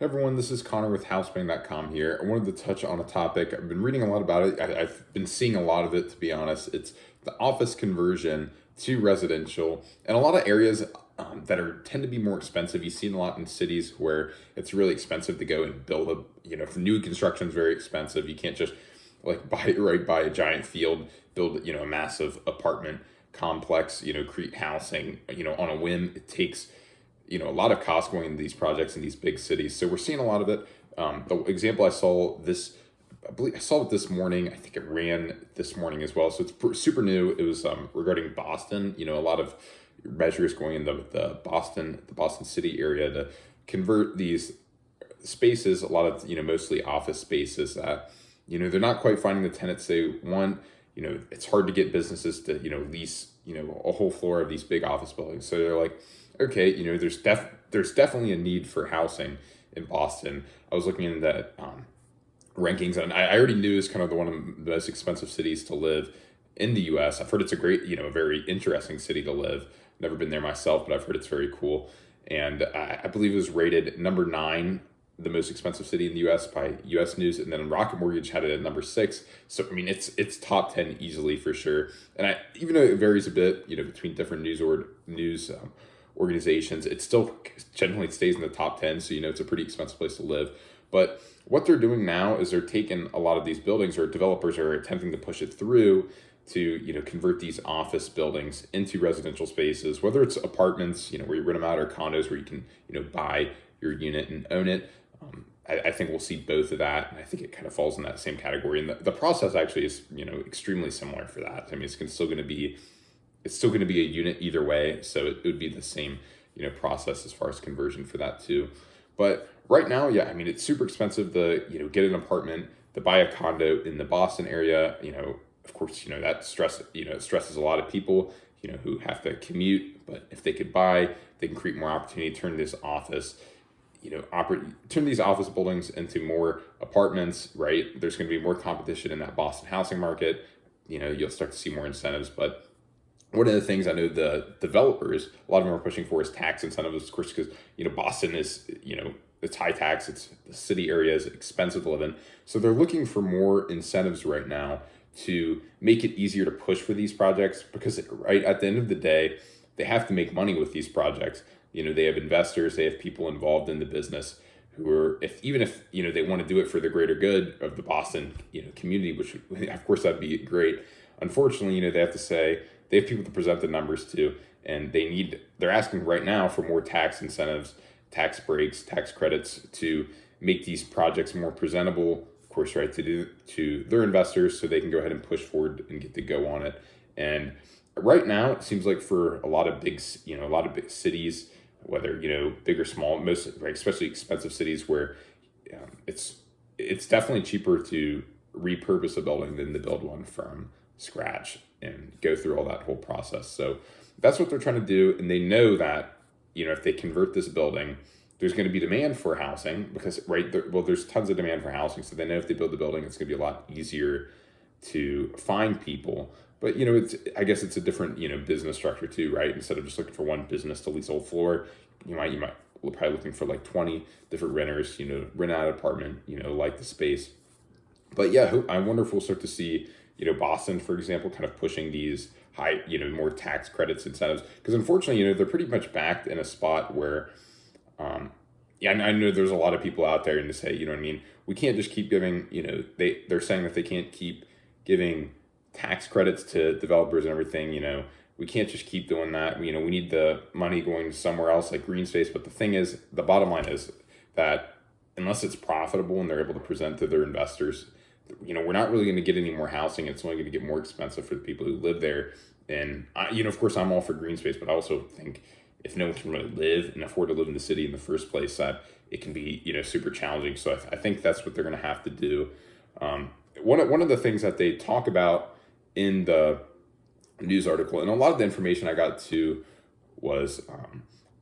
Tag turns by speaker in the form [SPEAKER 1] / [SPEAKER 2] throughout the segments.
[SPEAKER 1] Hey everyone, this is Connor with housebang.com here. I wanted to touch on a topic. I've been reading a lot about it. I've been seeing a lot of it, to be honest. It's the office conversion to residential, and a lot of areas that are tend to be more expensive. You see it a lot in cities where it's really expensive to go and build if new construction is very expensive. You can't just like buy a giant field, build a massive apartment complex, create housing, on a whim. It takes a lot of cost going into these projects in these big cities. So we're seeing a lot of it. The example I believe I saw it this morning. I think it ran this morning as well. So it's super new. It was regarding Boston. A lot of measures going in the Boston City area to convert these spaces. A lot of mostly office spaces that they're not quite finding the tenants they want. It's hard to get businesses to lease a whole floor of these big office buildings. So they're like, okay, there's definitely a need for housing in Boston. I was looking into that rankings, and I already knew it's kind of one of the most expensive cities to live in the U.S. I've heard it's a great, a very interesting city to live. Never been there myself, but I've heard it's very cool. And I believe it was rated number 9, the most expensive city in the U.S. by U.S. News, and then Rocket Mortgage had it at number 6. So I mean, it's top 10 easily for sure. And even though it varies a bit, between different news organizations, it still generally stays in the top 10. So it's a pretty expensive place to live. But what they're doing now is they're taking a lot of these buildings, or developers are attempting to push it through to convert these office buildings into residential spaces, whether it's apartments where you rent them out, or condos where you can buy your unit and own it. I think we'll see both of that, and I think it kind of falls in that same category. And the process actually is extremely similar for that. I mean, it's still going to be a unit either way, so it would be the same process as far as conversion for that too. But right now, yeah, I mean, it's super expensive to get an apartment, to buy a condo in the Boston area. Of course, that it stresses a lot of people who have to commute. But if they could buy, they can create more opportunity, turn these office buildings into more apartments, right? There's going to be more competition in that Boston housing market. You'll start to see more incentives. But one of the things I know the developers, a lot of them are pushing for, is tax incentives, of course, because Boston is it's high tax, it's the city area is expensive to live in. So they're looking for more incentives right now to make it easier to push for these projects, because right at the end of the day, they have to make money with these projects. They have investors, they have people involved in the business who are, even if they want to do it for the greater good of the Boston community, which of course that'd be great. Unfortunately, they have people to present the numbers to, and they're asking right now for more tax incentives, tax breaks, tax credits to make these projects more presentable, of course, right, to their investors, so they can go ahead and push forward and get to go on it. And right now, it seems like for a lot of big cities, whether big or small, most, right, especially expensive cities, where it's definitely cheaper to repurpose a building than to build one from scratch and go through all that whole process. So that's what they're trying to do, and they know that if they convert this building, there's going to be demand for housing, because there's tons of demand for housing. So they know if they build the building, it's going to be a lot easier to find people. But I guess it's a different business structure too, right? Instead of just looking for one business to lease a whole floor, you might probably looking for like 20 different renters, rent out an apartment, like the space. But yeah, I wonder if we'll start to see Boston, for example, kind of pushing these high, more tax credits, incentives, because unfortunately, they're pretty much backed in a spot where, I know there's a lot of people out there and to say, we can't just keep giving, they're saying that they can't keep giving tax credits to developers and everything. We can't just keep doing that. We need the money going somewhere else, like green space. But the bottom line is that unless it's profitable and they're able to present to their investors, we're not really going to get any more housing. It's only going to get more expensive for the people who live there. And of course, I'm all for green space, but I also think if no one can really live and afford to live in the city in the first place, that it can be super challenging. So I think that's what they're going to have to do. One of the things that they talk about in the news article, and a lot of the information I got to was,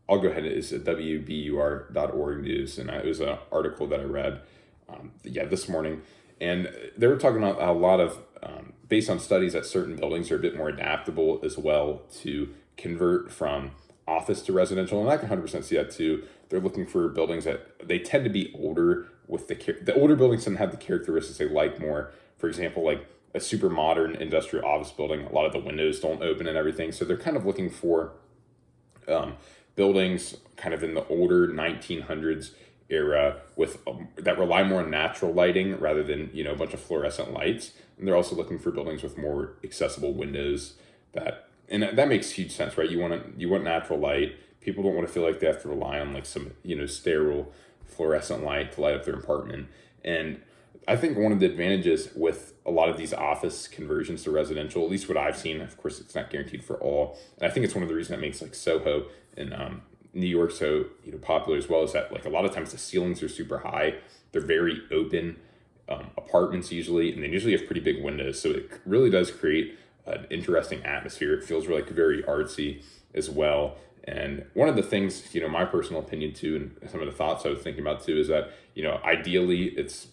[SPEAKER 1] I'll go ahead, it's a WBUR.org news, and it was an article that I read this morning. And they were talking about a lot of, based on studies, that certain buildings are a bit more adaptable as well to convert from office to residential, and I can 100% see that too. They're looking for buildings that they tend to be older with the older buildings tend to have the characteristics they like more. For example, like a super modern industrial office building, a lot of the windows don't open and everything. So they're kind of looking for buildings kind of in the older 1900s era with that rely more on natural lighting rather than a bunch of fluorescent lights. And they're also looking for buildings with more accessible windows that makes huge sense, right? You want natural light. People don't want to feel like they have to rely on like some sterile fluorescent light to light up their apartment. And I think one of the advantages with a lot of these office conversions to residential, at least what I've seen, of course it's not guaranteed for all, and I think it's one of the reasons that makes like Soho in New York so popular as well, is that like a lot of times the ceilings are super high. They're very open apartments usually, and they usually have pretty big windows, so it really does create an interesting atmosphere. It feels like very artsy as well. And one of the things, my personal opinion too, and some of the thoughts I was thinking about too, is that, ideally it's,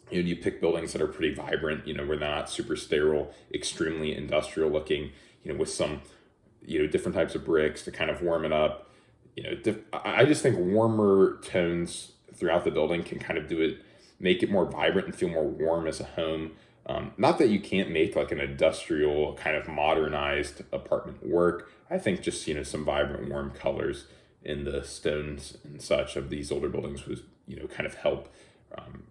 [SPEAKER 1] you pick buildings that are pretty vibrant, where they're not super sterile, extremely industrial looking, with some, different types of bricks to kind of warm it up. I just think warmer tones throughout the building can kind of make it more vibrant and feel more warm as a home. Not that you can't make like an industrial kind of modernized apartment work. I think just, some vibrant warm colors in the stones and such of these older buildings was, kind of help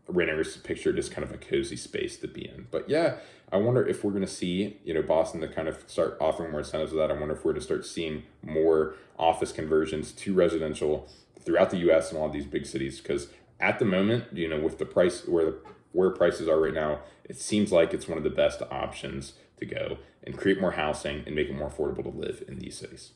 [SPEAKER 1] renters picture just kind of a cozy space to be in. But yeah, I wonder if we're going to see, Boston to kind of start offering more incentives of that. I wonder if we're going to start seeing more office conversions to residential throughout the U.S. and all of these big cities. Because at the moment, with the price where prices are right now, it seems like it's one of the best options to go and create more housing and make it more affordable to live in these cities.